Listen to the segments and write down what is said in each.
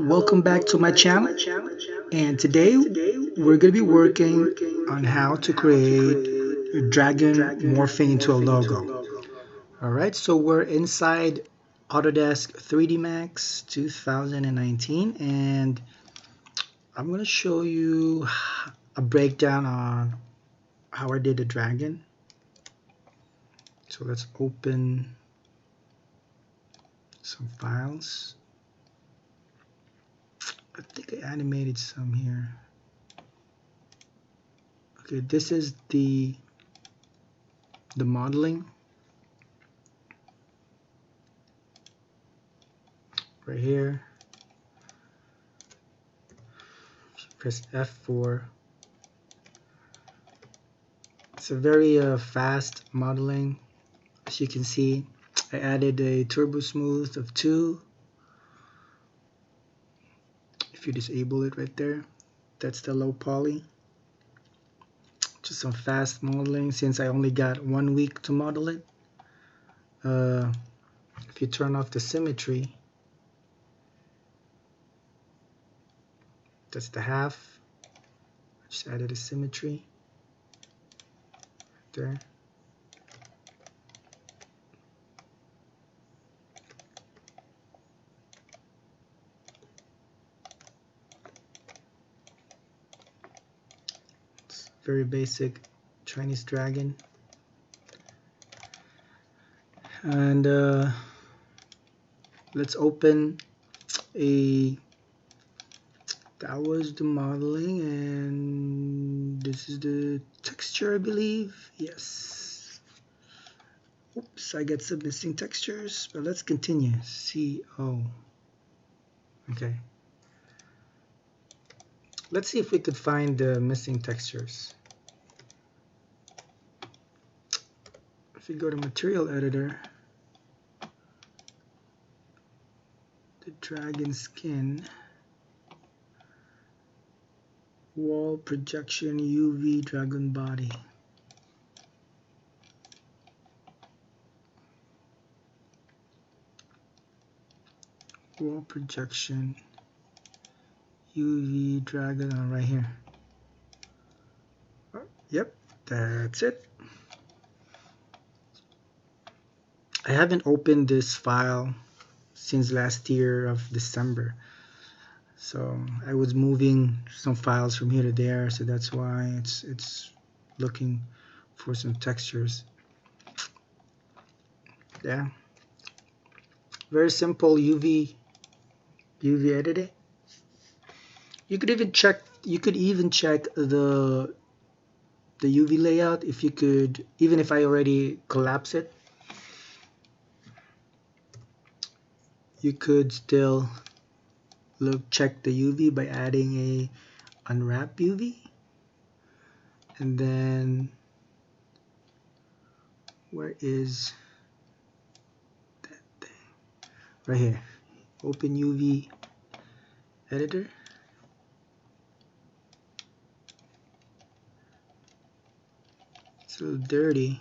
welcome back to my channel. And today we're going to be working on how to create a dragon morphing into a logo. Alright, so we're inside Autodesk 3Dmax 2019, and I'm going to show you a breakdown on how I did the dragon. So let's open some files. I think I animated some here. Okay, this is the modeling right here. Press F4. It's a very fast modeling. As you can see, I added a turbo smooth of 2. If you disable it right there, that's the low poly. Just some fast modeling since I only got 1 week to model it. If you turn off the symmetry, that's the half. Just added a symmetry there. It's very basic Chinese dragon. And let's open that was the modeling, and this is the texture, I believe. Yes. Oops, I got some missing textures, but let's continue. CO. Okay. Let's see if we could find the missing textures. If you go to Material Editor, the dragon skin, wall projection, UV dragon body. Wall projection, UV dragon, right here. Oh, yep, that's it. I haven't opened this file since last year of December, so I was moving some files from here to there, so that's why it's looking for some textures. Yeah, very simple UV editing. You could even check the UV layout if you could, even if I already collapse it, you could still check the UV by adding a unwrap UV, and then where is that thing? Right here. Open UV editor. It's a little dirty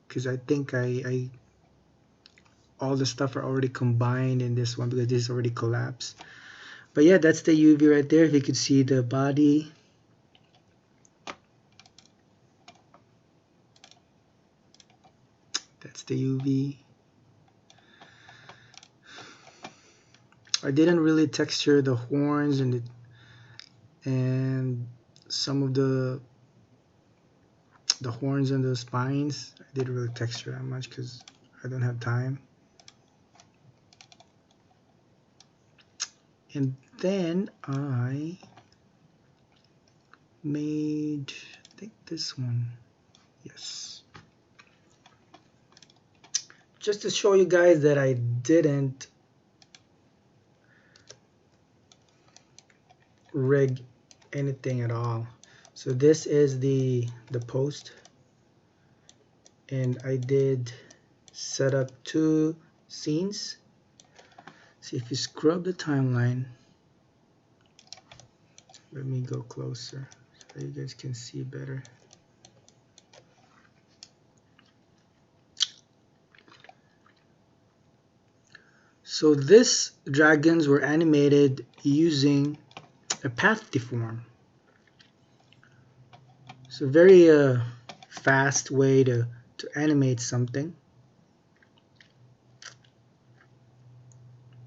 because I think I all the stuff are already combined in this one because this is already collapsed. But yeah, that's the UV right there. If you could see the body. That's the UV. I didn't really texture the horns and some of the horns and the spines. I didn't really texture that much because I don't have time. And then I made, I think this one. Yes. Just to show you guys that I didn't rig anything at all. So this is the post, and I did set up 2 scenes. See, if you scrub the timeline, let me go closer so you guys can see better. So this dragons were animated using a path deform. It's a very fast way to animate something.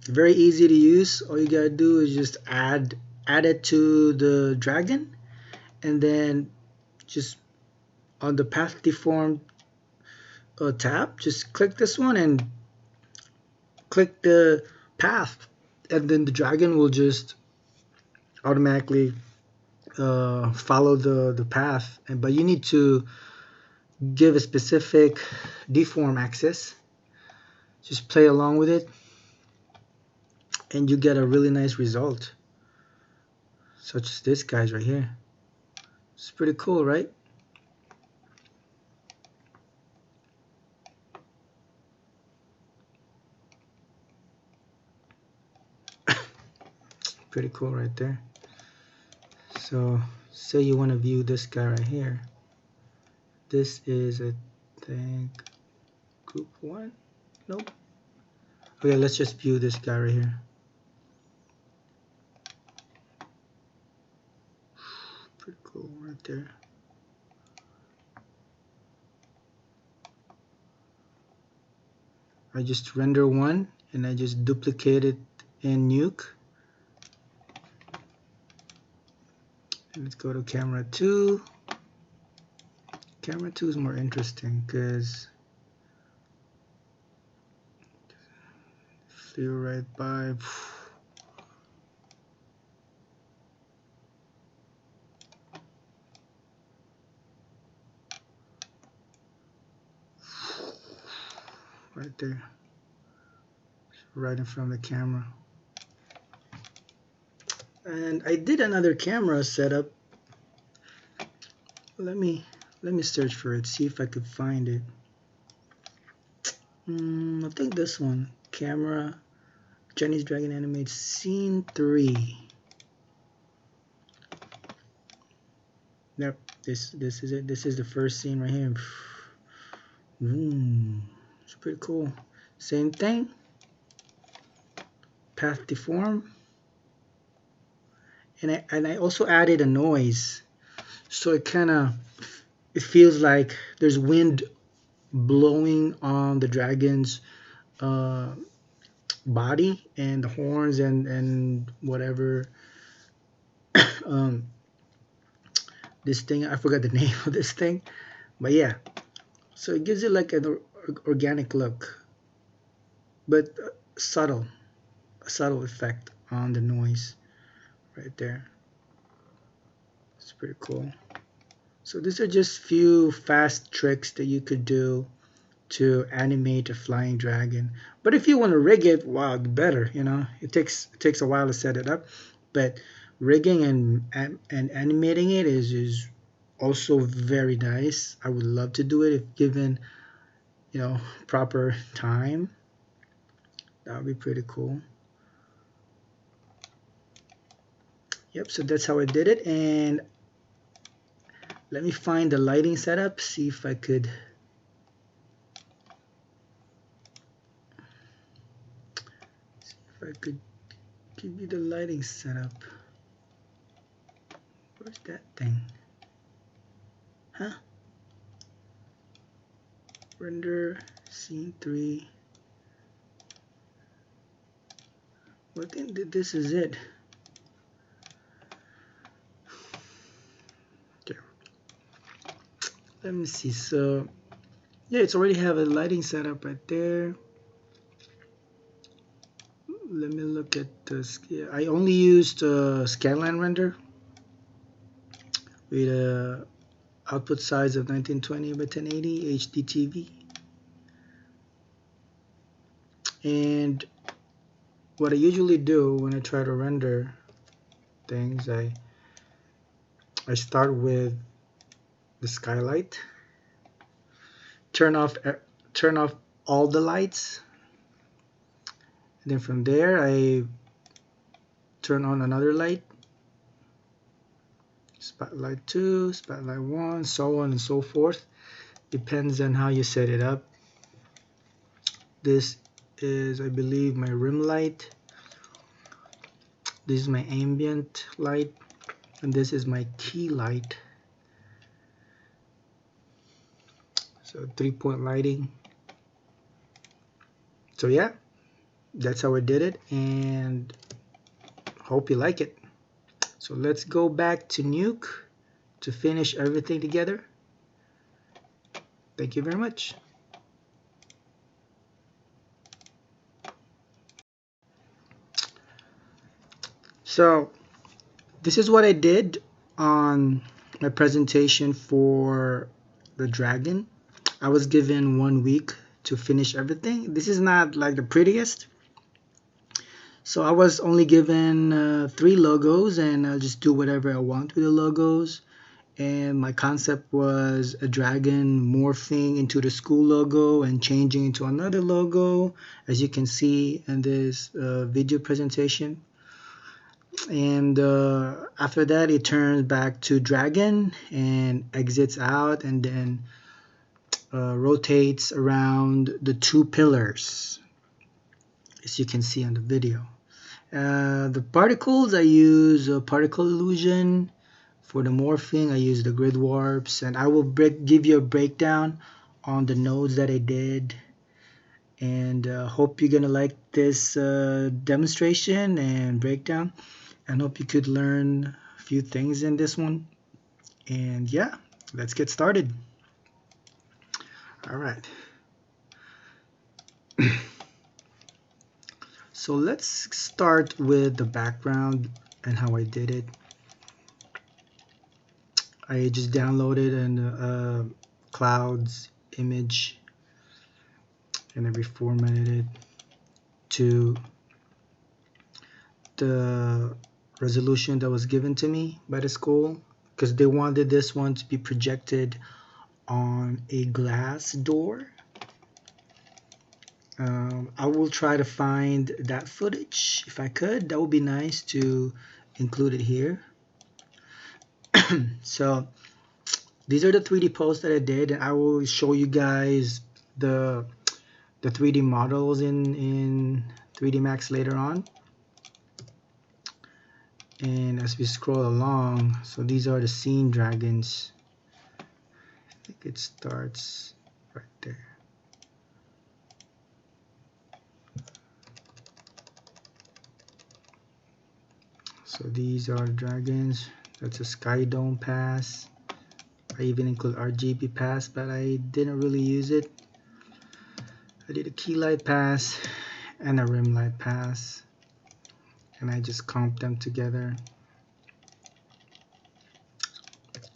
Very easy to use. All you gotta do is just add it to the dragon, and then just on the path deform tab, just click this one and click the path, and then the dragon will just automatically follow the path. But you need to give a specific deform axis. Just play along with it, and you get a really nice result, such as this guy's right here. It's pretty cool, right? Pretty cool right there. So say you want to view this guy right here. This is, I think, group 1. Nope. Okay, let's just view this guy right here. Pretty cool right there. I just render one and I just duplicate it in Nuke. And let's go to camera 2. Camera 2 is more interesting because flew right by. Right there, right in front of the camera. And I did another camera setup. Let me search for it, see if I could find it. I think this one, camera Chinese Dragon Animate Scene 3. Yep, this is it. This is the first scene right here. It's pretty cool. Same thing. Path deform. And I also added a noise, so it feels like there's wind blowing on the dragon's body and the horns and whatever. This thing, I forgot the name of this thing, but yeah, so it gives it like an organic look, but a subtle effect on the noise right there. It's pretty cool. So these are just few fast tricks that you could do to animate a flying dragon. But if you want to rig it, wow, better. It takes a while to set it up, but rigging and animating it is also very nice. I would love to do it if given proper time. That would be pretty cool. Yep, so that's how I did it. And let me find the lighting setup, see if I could give you the lighting setup. Where's that thing? Huh? Render scene 3. Well, I think that this is it. Okay. Let me see. So yeah, it's already have a lighting setup right there. Let me look at this. Yeah, I only used scanline render with a output size of 1920 by 1080 HD TV. And what I usually do when I try to render things, I start with the skylight, turn off all the lights, and then from there I turn on another light, spotlight 2, spotlight 1, so on and so forth. Depends on how you set it up. This is, I believe, my rim light. This is my ambient light, and this is my key light. So 3-point lighting. So yeah, that's how I did it, and hope you like it. So let's go back to Nuke to finish everything together. Thank you very much. So this is what I did on my presentation for the dragon. I was given 1 week to finish everything. This is not like the prettiest. So I was only given 3 logos, and I'll just do whatever I want with the logos. And my concept was a dragon morphing into the school logo and changing into another logo, as you can see in this video presentation. And after that, it turns back to dragon and exits out, and then rotates around the 2 pillars, as you can see on the video. The particles, I use particle illusion. For the morphing, I use the grid warps, and I will give you a breakdown on the nodes that I did. And hope you're gonna like this demonstration and breakdown, and hope you could learn a few things in this one. And yeah, let's get started. All right. So let's start with the background and how I did it. I just downloaded an clouds image, and I reformatted it to the resolution that was given to me by the school, because they wanted this one to be projected on a glass door. I will try to find that footage if I could. That would be nice to include it here. So these are the 3D posts that I did, and I will show you guys the 3D models in 3Dmax later on. And as we scroll along, so these are the scene dragons. I think it starts right there. So these are the dragons. That's a sky dome pass. I even include RGB pass, but I didn't really use it. I did a key light pass and a rim light pass, and I just comped them together.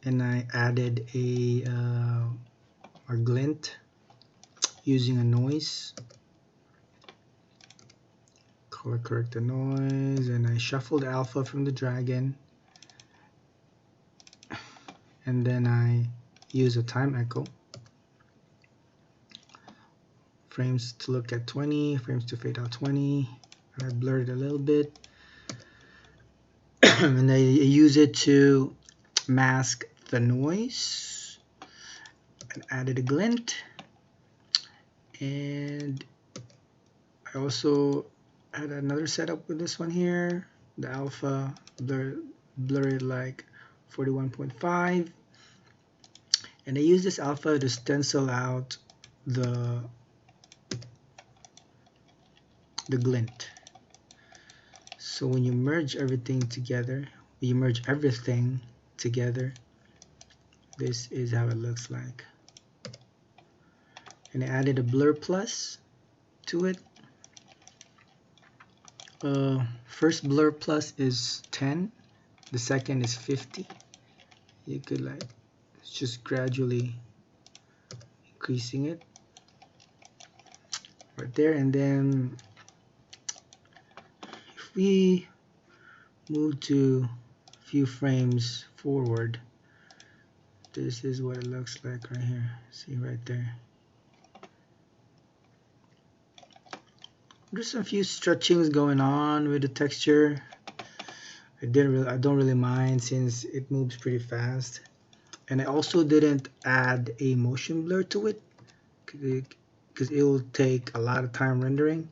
And I added a glint using a noise. Color correct the noise, and I shuffled alpha from the dragon, and then I use a time echo. Frames to look at 20, frames to fade out 20, and I blurred it a little bit. And I use it to mask the noise, and added a glint. And I also had another setup with this one here, the alpha, blur it like 41.5, and I use this alpha to stencil out the glint. So when you merge everything together, this is how it looks like. And I added a blur plus to it. First blur plus is 10, the second is 50. You could like just gradually increasing it right there. And then if we move to a few frames forward, this is what it looks like right here. See right there. There's a few stretchings going on with the texture. I don't really mind since it moves pretty fast. And I also didn't add a motion blur to it, because it will take a lot of time rendering,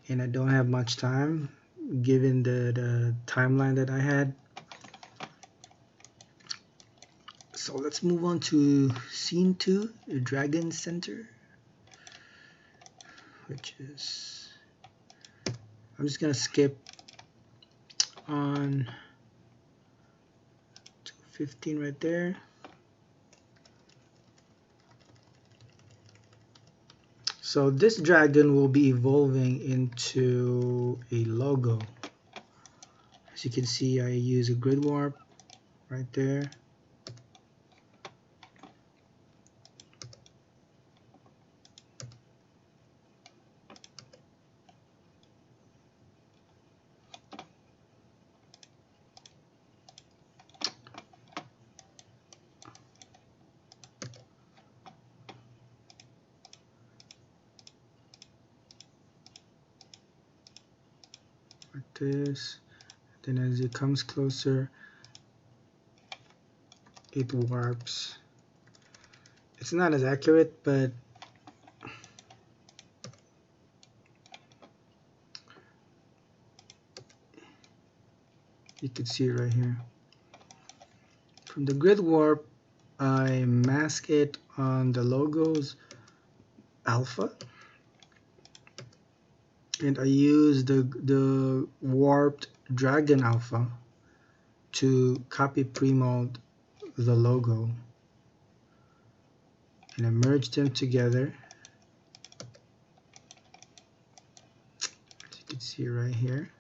and I don't have much time given the timeline that I had. So let's move on to scene 2, the Dragon Center, which is, I'm just gonna skip on to 15 right there. So this dragon will be evolving into a logo. As you can see, I use a grid warp right there. Like this. Then as it comes closer, it warps. It's not as accurate, but you can see it right here. From the grid warp, I mask it on the logo's alpha, and I use the warped dragon alpha to copy pre-mold the logo, and I merge them together. As you can see right here.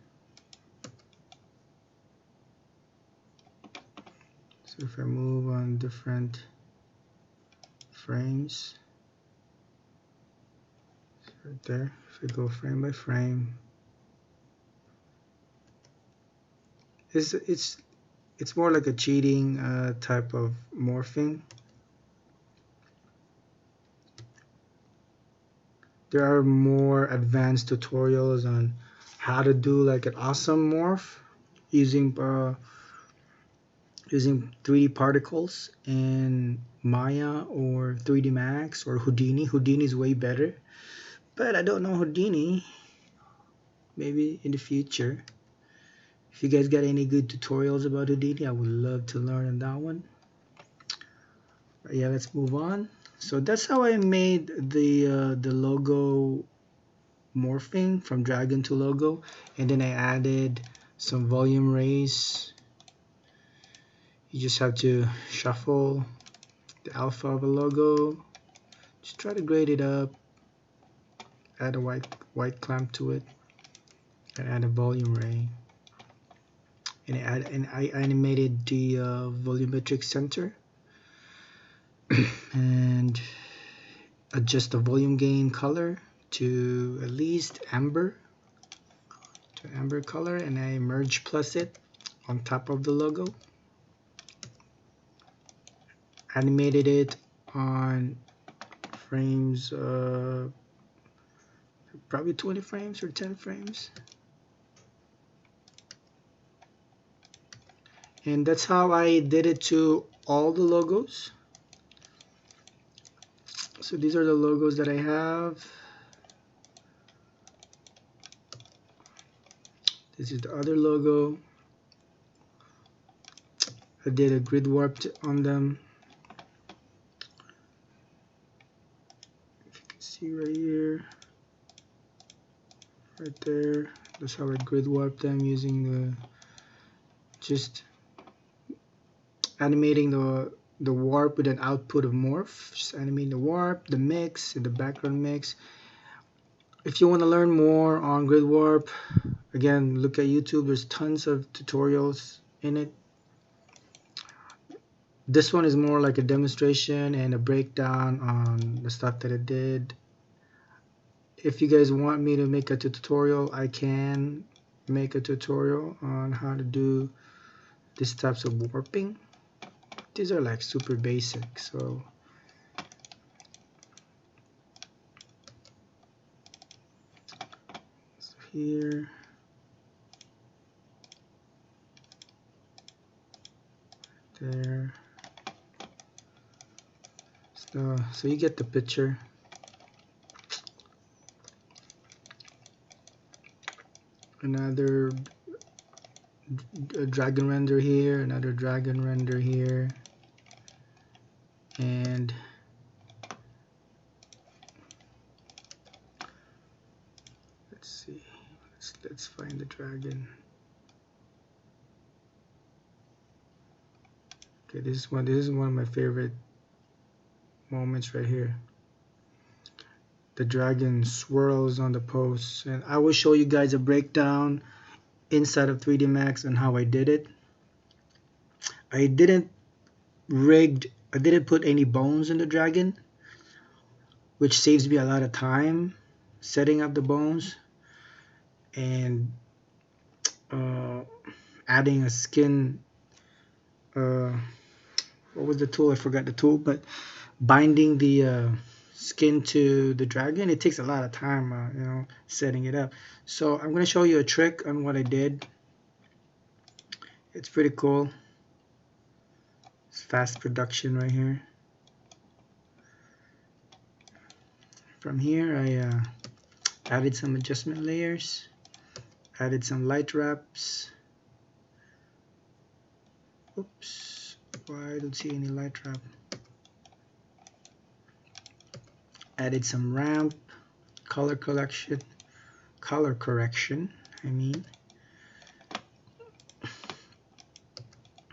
So if I move on different frames, right there, if we go frame by frame, it's more like a cheating type of morphing. There are more advanced tutorials on how to do like an awesome morph using 3D particles in Maya or 3Dmax or Houdini. Houdini is way better, but I don't know Houdini. Maybe in the future. If you guys got any good tutorials about Houdini, I would love to learn on that one. But yeah, let's move on. So that's how I made the logo morphing from dragon to logo, and then I added some volume rays. You just have to shuffle the alpha of a logo, just try to grade it up, add a white clamp to it, and add a volume ray, and I animated the volumetric center and adjust the volume gain color to at least amber color, and I merge plus it on top of the logo. Animated it on frames, probably 20 frames or 10 frames. And that's how I did it to all the logos. So these are the logos that I have. This is the other logo. I did a grid warp on them. If you can see right here, right there, that's how I grid warp them using the, just animating the warp with an output of morph. Just animating the warp, the mix, and the background mix. If you want to learn more on grid warp, again, look at YouTube. There's tons of tutorials in it. This one is more like a demonstration and a breakdown on the stuff that I did. If you guys want me to make a tutorial, I can make a tutorial on how to do these types of warping. These are like super basic, so here, there. So you get the picture. another dragon render here, another dragon render here, and let's see, let's find the dragon. Okay, this is one of my favorite moments right here. The dragon swirls on the posts, and I will show you guys a breakdown inside of 3D Max on how I did it. I didn't put any bones in the dragon, which saves me a lot of time setting up the bones and adding a skin. What was the tool? I forgot the tool, but binding the skin to the dragon, it takes a lot of time, setting it up. So I'm going to show you a trick on what I did. It's pretty cool. It's fast production right here. From here, I added some adjustment layers, added some light wraps. Oops, why I don't see any light wrap. Added some ramp, color correction,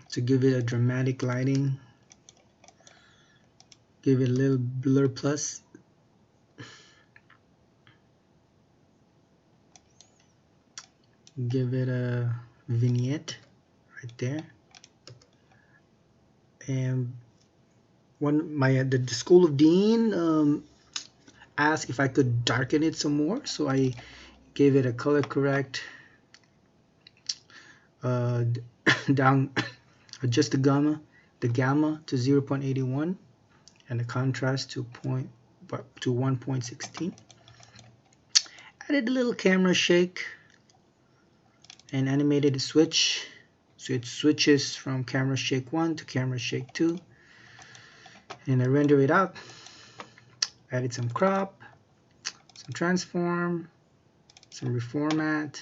to give it a dramatic lighting, give it a little blur plus. Give it a vignette right there. And the School of Dean asked if I could darken it some more, so I gave it a color correct, down, adjust the gamma to 0.81 and the contrast to 1.16. Added a little camera shake and animated a switch, so it switches from camera shake 1 to camera shake 2, and I render it out. Added some crop, some transform, some reformat,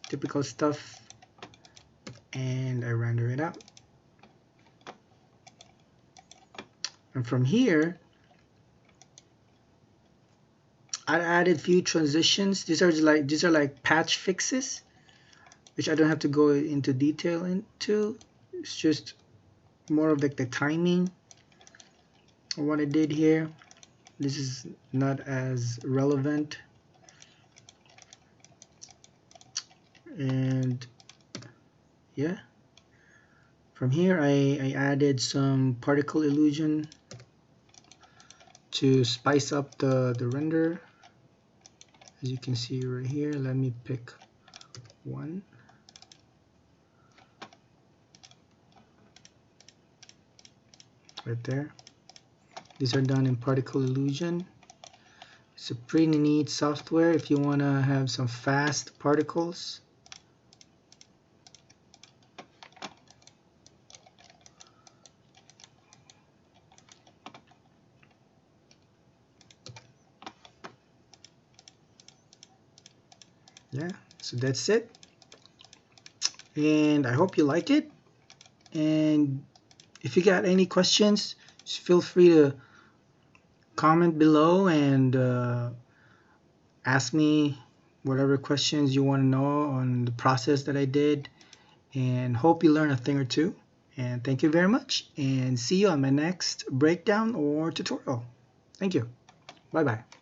typical stuff, and I render it out. And from here, I added few transitions. These are like patch fixes, which I don't have to go into detail into. It's just more of like the timing of what I did here. This is not as relevant. And yeah, from here I added some particle illusion to spice up the render. As you can see right here, let me pick one. Right there. These are done in particle illusion. It's a pretty neat software if you want to have some fast particles. Yeah, so that's it. And I hope you like it. And if you got any questions, just feel free to comment below and ask me whatever questions you want to know on the process that I did, and hope you learn a thing or two. And thank you very much, and see you on my next breakdown or tutorial. Thank you. Bye bye.